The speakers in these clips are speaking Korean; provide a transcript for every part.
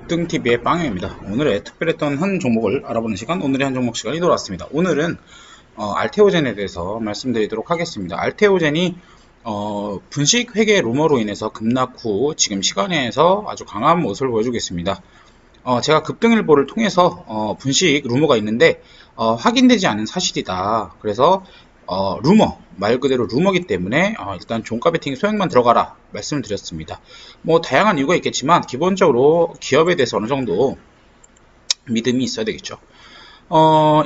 급등TV의 빵입니다. 오늘의 특별했던 한 종목을 알아보는 시간, 오늘의 한 종목 시간이 돌아왔습니다. 오늘은 알테오젠에 대해서 말씀드리도록 하겠습니다. 알테오젠이 분식 회계 루머로 인해서 급락 후 지금 시간에서 아주 강한 모습을 보여주겠습니다. 제가 급등일보를 통해서 분식 루머가 있는데 확인되지 않은 사실이다. 그래서 루머, 말 그대로 루머기 때문에 일단 종가 베팅 소액만 들어가라 말씀을 드렸습니다. 뭐 다양한 이유가 있겠지만 기본적으로 기업에 대해서 어느 정도 믿음이 있어야 되겠죠.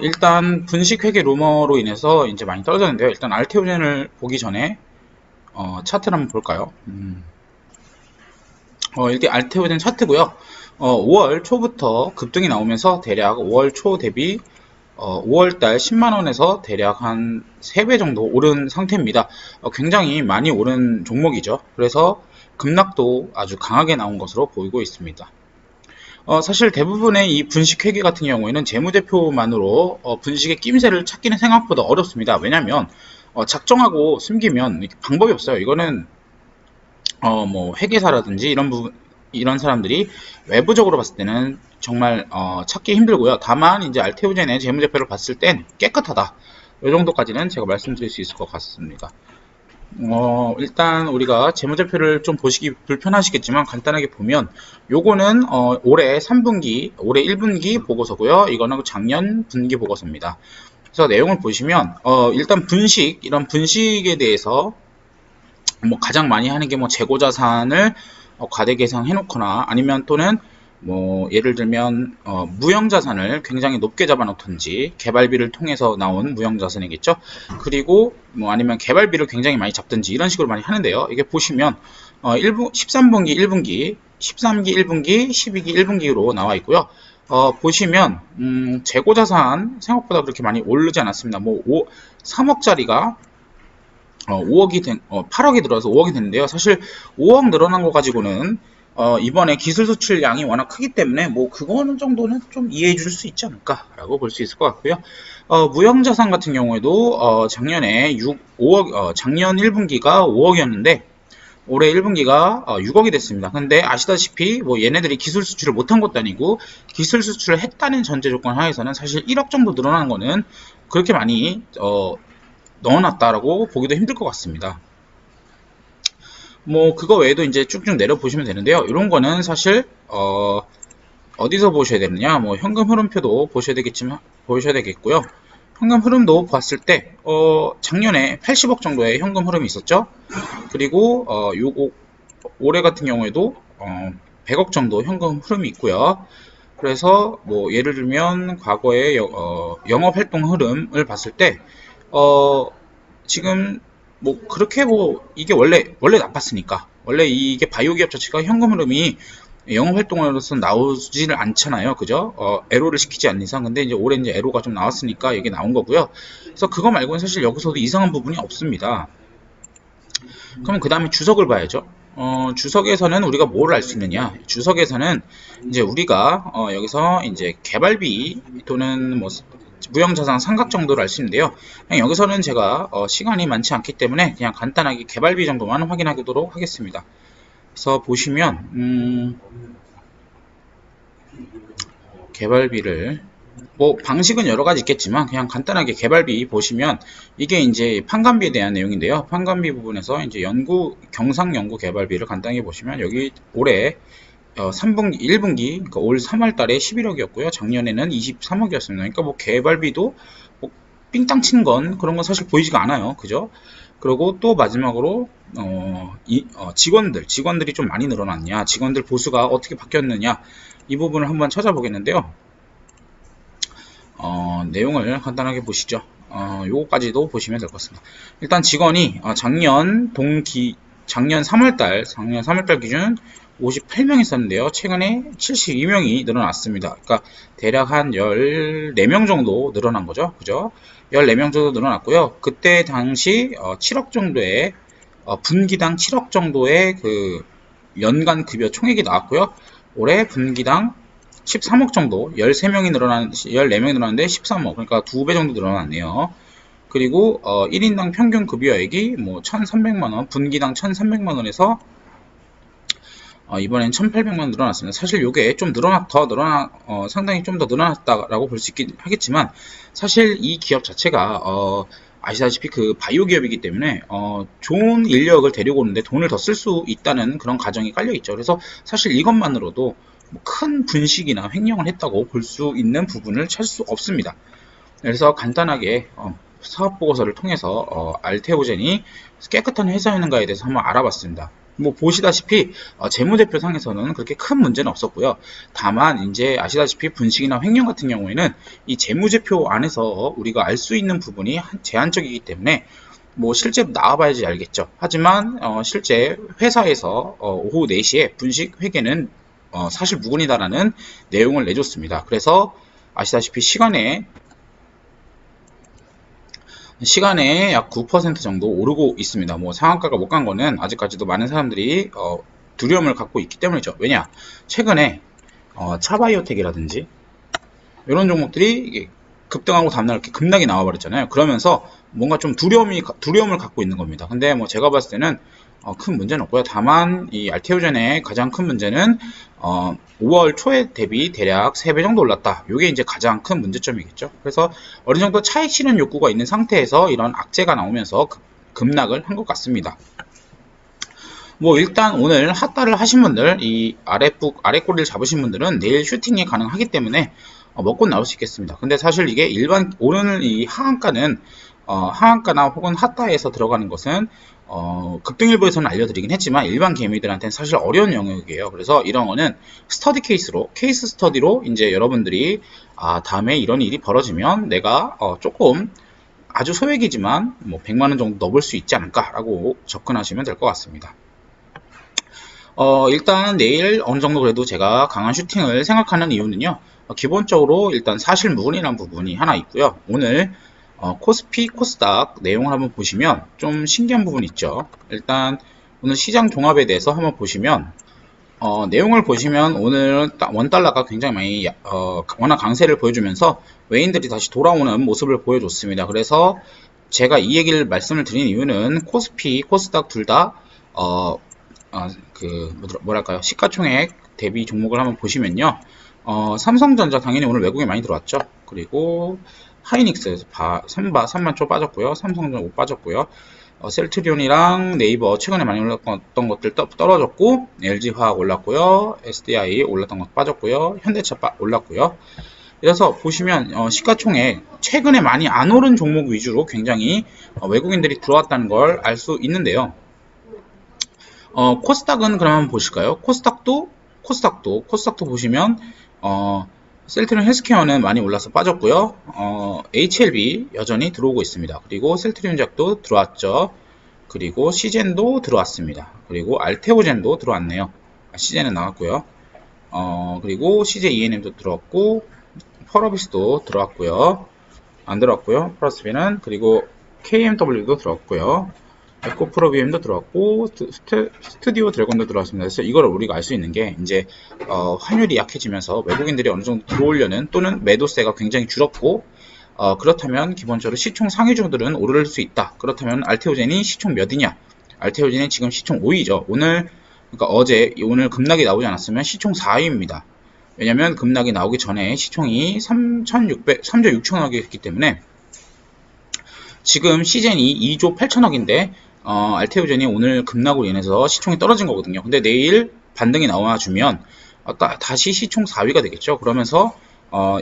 일단 분식 회계 루머로 인해서 이제 많이 떨어졌는데요. 일단 알테오젠을 보기 전에 차트를 한번 볼까요? 이게 알테오젠 차트고요. 5월 초부터 급등이 나오면서 대략 5월 초 대비 5월달 10만원에서 대략 한 3배 정도 오른 상태입니다. 굉장히 많이 오른 종목이죠. 그래서 급락도 아주 강하게 나온 것으로 보이고 있습니다. 사실 대부분의 이 분식 회계 같은 경우에는 재무제표만으로 분식의 낌새를 찾기는 생각보다 어렵습니다. 왜냐하면 작정하고 숨기면 방법이 없어요. 이거는 뭐 회계사라든지 이런 사람들이 외부적으로 봤을 때는 정말 찾기 힘들고요. 다만 이제 알테오젠의 재무제표를 봤을 땐 깨끗하다. 이 정도까지는 제가 말씀드릴 수 있을 것 같습니다. 일단 우리가 재무제표를 좀 보시기 불편하시겠지만 간단하게 보면 요거는 올해 3분기, 올해 1분기 보고서고요. 이거는 작년 분기 보고서입니다. 그래서 내용을 보시면 일단 이런 분식에 대해서 뭐 가장 많이 하는 게 뭐 재고자산을 과대 계상해 놓거나 아니면 또는 뭐 예를 들면 무형자산을 굉장히 높게 잡아 놓던지 개발비를 통해서 나온 무형자산이겠죠. 그리고 뭐 아니면 개발비를 굉장히 많이 잡든지 이런 식으로 많이 하는데요. 이게 보시면 13분기 1분기 13기 1분기 12기 1분기로 나와 있고요. 보시면 재고자산 생각보다 그렇게 많이 오르지 않았습니다. 뭐 3억짜리가 8억이 들어서 5억이 됐는데요. 사실 5억 늘어난 거 가지고는 이번에 기술 수출량이 워낙 크기 때문에 뭐 그거는 정도는 좀 이해해 줄 수 있지 않을까라고 볼 수 있을 것 같고요. 무형자산 같은 경우에도 작년에 5억, 작년 1분기가 5억이었는데 올해 1분기가 6억이 됐습니다. 근데 아시다시피 뭐 얘네들이 기술 수출을 못한 것도 아니고 기술 수출을 했다는 전제 조건 하에서는 사실 1억 정도 늘어난 거는 그렇게 많이 넣어놨다라고 보기도 힘들 것 같습니다. 뭐 그거 외에도 이제 쭉쭉 내려 보시면 되는데요. 이런 거는 사실 어디서 보셔야 되느냐? 뭐 현금 흐름표도 보셔야 되겠고요. 현금 흐름도 봤을 때 작년에 80억 정도의 현금 흐름이 있었죠. 그리고 요거 올해 같은 경우에도 100억 정도 현금 흐름이 있고요. 그래서 뭐 예를 들면 과거의 영업 활동 흐름을 봤을 때 지금 뭐 그렇게 뭐 이게 원래 나빴으니까 원래 이게 바이오 기업 자체가 현금 흐름이 영업 활동으로서 나오지를 않잖아요. 그죠? 에로를 시키지 않는 이상. 근데 이제 올해 이제 에로가 좀 나왔으니까 이게 나온 거고요. 그래서 그거 말고는 사실 여기서도 이상한 부분이 없습니다. 그럼 그 다음에 주석을 봐야죠. 주석에서는 우리가 뭘 알 수 있느냐? 주석에서는 이제 우리가 여기서 이제 개발비 또는 뭐 무형자산 상각 정도를 알 수 있는데요. 그냥 여기서는 제가 시간이 많지 않기 때문에 그냥 간단하게 개발비 정도만 확인하도록 하겠습니다. 그래서 보시면 개발비를 뭐 방식은 여러 가지 있겠지만 그냥 간단하게 개발비 보시면 이게 이제 판관비에 대한 내용인데요. 판관비 부분에서 이제 경상 연구 개발비를 간단히 보시면 여기 올해 3분기, 1분기, 그러니까 올 3월 달에 11억이었고요. 작년에는 23억이었습니다. 그러니까 뭐 개발비도 뭐 삥땅 친 건 그런 건 사실 보이지가 않아요. 그죠? 그리고 또 마지막으로 직원들이 좀 많이 늘어났냐, 직원들 보수가 어떻게 바뀌었느냐 이 부분을 한번 찾아보겠는데요. 내용을 간단하게 보시죠. 요거까지도 보시면 될 것 같습니다. 일단 직원이 작년 3월달 기준 58명 있었는데요. 최근에 72명이 늘어났습니다. 그러니까 대략 한 14명 정도 늘어난 거죠. 그죠? 14명 정도 늘어났고요. 그때 당시 7억 정도의 분기당 7억 정도의 그 연간 급여 총액이 나왔고요. 올해 분기당 13억 정도, 14명이 늘어났는데 13억, 그러니까 2배 정도 늘어났네요. 그리고 1인당 평균 급여액이 뭐 1,300만원, 분기당 1,300만원에서 이번엔 1800만 늘어났습니다. 사실 요게 좀 상당히 좀 더 늘어났다라고 볼 수 있긴 하겠지만, 사실 이 기업 자체가, 아시다시피 그 바이오 기업이기 때문에, 좋은 인력을 데리고 오는데 돈을 더 쓸 수 있다는 그런 가정이 깔려 있죠. 그래서 사실 이것만으로도 뭐큰 분식이나 횡령을 했다고 볼 수 있는 부분을 찾을 수 없습니다. 그래서 간단하게, 사업 보고서를 통해서 알테오젠이 깨끗한 회사였는가에 대해서 한번 알아봤습니다. 뭐 보시다시피 재무제표상에서는 그렇게 큰 문제는 없었고요. 다만 이제 아시다시피 분식이나 횡령 같은 경우에는 이 재무제표 안에서 우리가 알 수 있는 부분이 제한적이기 때문에 뭐 실제 나와봐야지 알겠죠. 하지만 실제 회사에서 오후 4시에 분식 회계는 사실 무근이다라는 내용을 내줬습니다. 그래서 아시다시피 시간에 약 9% 정도 오르고 있습니다. 뭐 상한가가 못 간 거는 아직까지도 많은 사람들이 두려움을 갖고 있기 때문이죠. 왜냐? 최근에 차바이오텍이라든지 이런 종목들이 이게 급등하고 다음날 이렇게 급락이 나와버렸잖아요. 그러면서 뭔가 좀 두려움을 갖고 있는 겁니다. 근데 뭐 제가 봤을 때는 큰 문제는 없고요. 다만 이 알테오젠의 가장 큰 문제는 5월 초에 대비 대략 3배 정도 올랐다. 이게 이제 가장 큰 문제점이겠죠. 그래서 어느 정도 차익 실현 욕구가 있는 상태에서 이런 악재가 나오면서 급락을 한 것 같습니다. 뭐 일단 오늘 핫다를 하신 분들, 이 아래 꼬리를 잡으신 분들은 내일 슈팅이 가능하기 때문에 먹고 나올 수 있겠습니다. 근데 사실 이게 오늘 이 하한가나 혹은 핫다에서 들어가는 것은 급등일보에서는 알려드리긴 했지만 일반 개미들한테는 사실 어려운 영역이에요. 그래서 이런 거는 케이스 스터디로 이제 여러분들이 다음에 이런 일이 벌어지면 내가 조금 아주 소액이지만 뭐 100만원 정도 넣어볼 수 있지 않을까라고 접근하시면 될 것 같습니다. 일단 내일 어느 정도 그래도 제가 강한 슈팅을 생각하는 이유는요. 기본적으로 일단 사실무근이라는 부분이 하나 있고요. 오늘 코스피, 코스닥 내용을 한번 보시면 좀 신기한 부분이 있죠. 일단 오늘 시장 종합에 대해서 한번 보시면 내용을 보시면 오늘 원달러가 굉장히 많이 워낙 강세를 보여주면서 외인들이 다시 돌아오는 모습을 보여줬습니다. 그래서 제가 이 얘기를 말씀을 드린 이유는 코스피, 코스닥 둘 다 뭐랄까요, 시가총액 대비 종목을 한번 보시면요. 삼성전자 당연히 오늘 외국에 많이 들어왔죠. 그리고 하이닉스 3만 초 빠졌고요. 삼성전자 5 빠졌고요. 셀트리온이랑 네이버 최근에 많이 올랐던 것들 떨어졌고, LG화학 올랐고요. SDI 올랐던 것 빠졌고요. 현대차 올랐고요. 그래서 보시면 시가총액 최근에 많이 안 오른 종목 위주로 굉장히 외국인들이 들어왔다는 걸 알 수 있는데요. 코스닥은 그러면 보실까요? 코스닥도 보시면 셀트리온 헬스케어는 많이 올라서 빠졌고요. HLB 여전히 들어오고 있습니다. 그리고 셀트리온작도 들어왔죠. 그리고 시젠도 들어왔습니다. 그리고 알테오젠도 들어왔네요. 시젠은 나왔고요. 그리고 CJ ENM도 들어왔고, 펄어비스도 들어왔고요. 안 들어왔고요. 플러스비는. 그리고 KMW도 들어왔고요. 에코프로비엠도 들어왔고, 스튜디오 드래곤도 들어왔습니다. 그래서 이걸 우리가 알 수 있는 게 이제 환율이 약해지면서 외국인들이 어느 정도 들어오려는, 또는 매도세가 굉장히 줄었고, 그렇다면 기본적으로 시총 상위주들은 오를 수 있다. 그렇다면 알테오젠이 시총 몇이냐? 알테오젠이 지금 시총 5위죠. 오늘 급락이 나오지 않았으면 시총 4위입니다. 왜냐면 급락이 나오기 전에 시총이 3조 6천억이었기 때문에, 지금 시젠이 2조 8천억인데 알테오젠이 오늘 급락으로 인해서 시총이 떨어진 거거든요. 근데 내일 반등이 나와주면 다시 시총 4위가 되겠죠. 그러면서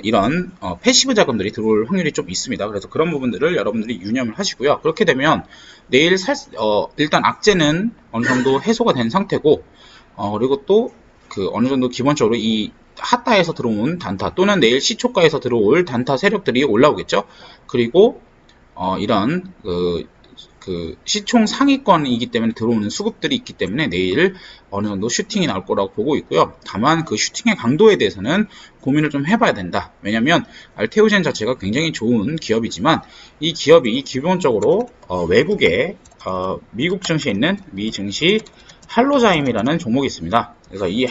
이런 패시브 자금들이 들어올 확률이 좀 있습니다. 그래서 그런 부분들을 여러분들이 유념을 하시고요. 그렇게 되면 내일 일단 악재는 어느 정도 해소가 된 상태고, 그리고 또 어느 정도 기본적으로 이 핫다에서 들어온 단타, 또는 내일 시초가에서 들어올 단타 세력들이 올라오겠죠. 그리고 이런 시총 상위권이기 때문에 들어오는 수급들이 있기 때문에 내일 어느 정도 슈팅이 나올 거라고 보고 있고요. 다만 그 슈팅의 강도에 대해서는 고민을 좀 해봐야 된다. 왜냐면 알테오젠 자체가 굉장히 좋은 기업이지만 이 기업이 기본적으로 외국에 미국 증시에 있는 미 증시 할로자임이라는 종목이 있습니다. 그래서 이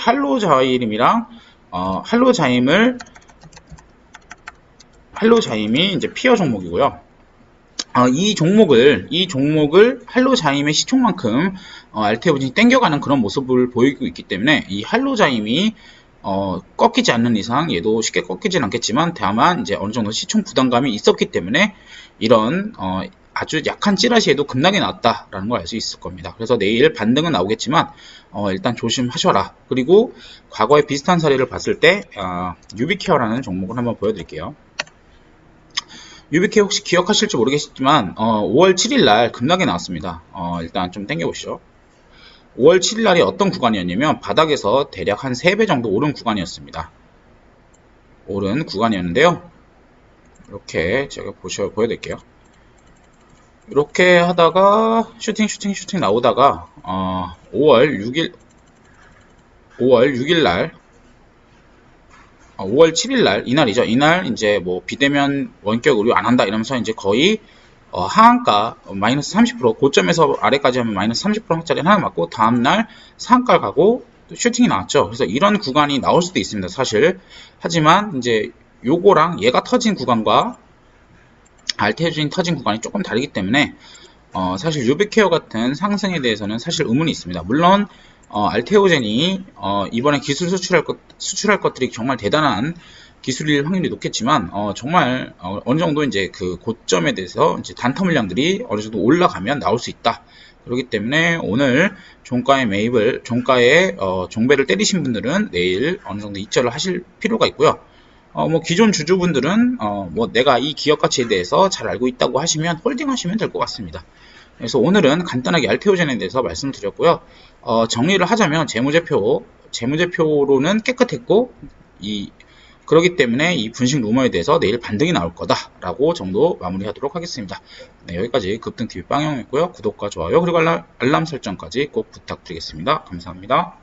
할로자임이 이제 피어 종목이고요. 이 종목을 할로자임의 시총만큼 알테오진이 땡겨가는 그런 모습을 보이고 있기 때문에 이 할로자임이 꺾이지 않는 이상 얘도 쉽게 꺾이진 않겠지만 다만 이제 어느 정도 시총 부담감이 있었기 때문에 이런 아주 약한 찌라시에도 급락이 나왔다라는 걸 알 수 있을 겁니다. 그래서 내일 반등은 나오겠지만 일단 조심하셔라. 그리고 과거에 비슷한 사례를 봤을 때 유비케어라는 종목을 한번 보여드릴게요. 유비케어 혹시 기억하실지 모르겠지만 5월 7일 날 급락이 나왔습니다. 일단 좀 당겨보시죠. 5월 7일 날이 어떤 구간이었냐면 바닥에서 대략 한 3배 정도 오른 구간이었습니다. 오른 구간이었는데요. 이렇게 제가 보여드릴게요. 이렇게 하다가 슈팅 나오다가 5월 6일 날 5월 7일 날 이날이죠. 이날 이제 뭐 비대면 원격 의료 안 한다 이러면서 이제 거의 하한가 마이너스 30% 고점에서 아래까지 하면 마이너스 30%짜리 하나 맞고 다음날 상한가를 가고 또 슈팅이 나왔죠. 그래서 이런 구간이 나올 수도 있습니다. 사실 하지만 이제 요거랑 얘가 터진 구간과 알테오진이 터진 구간이 조금 다르기 때문에 사실 유비케어 같은 상승에 대해서는 사실 의문이 있습니다. 물론 알테오젠이 이번에 기술 수출할 것들이 정말 대단한 기술일 확률이 높겠지만 정말 어느 정도 이제 그 고점에 대해서 이제 단타 물량들이 어느 정도 올라가면 나올 수 있다. 그렇기 때문에 오늘 종가에 종배를 때리신 분들은 내일 어느 정도 이철을 하실 필요가 있고요. 뭐 기존 주주분들은 뭐 내가 이 기업 가치에 대해서 잘 알고 있다고 하시면 홀딩 하시면 될 것 같습니다. 그래서 오늘은 간단하게 알테오젠에 대해서 말씀드렸고요. 정리를 하자면 재무제표로는 깨끗했고 그렇기 때문에 이 분식 루머에 대해서 내일 반등이 나올 거다라고 정도 마무리하도록 하겠습니다. 네, 여기까지 급등TV 빵영이었고요. 구독과 좋아요 그리고 알람 설정까지 꼭 부탁드리겠습니다. 감사합니다.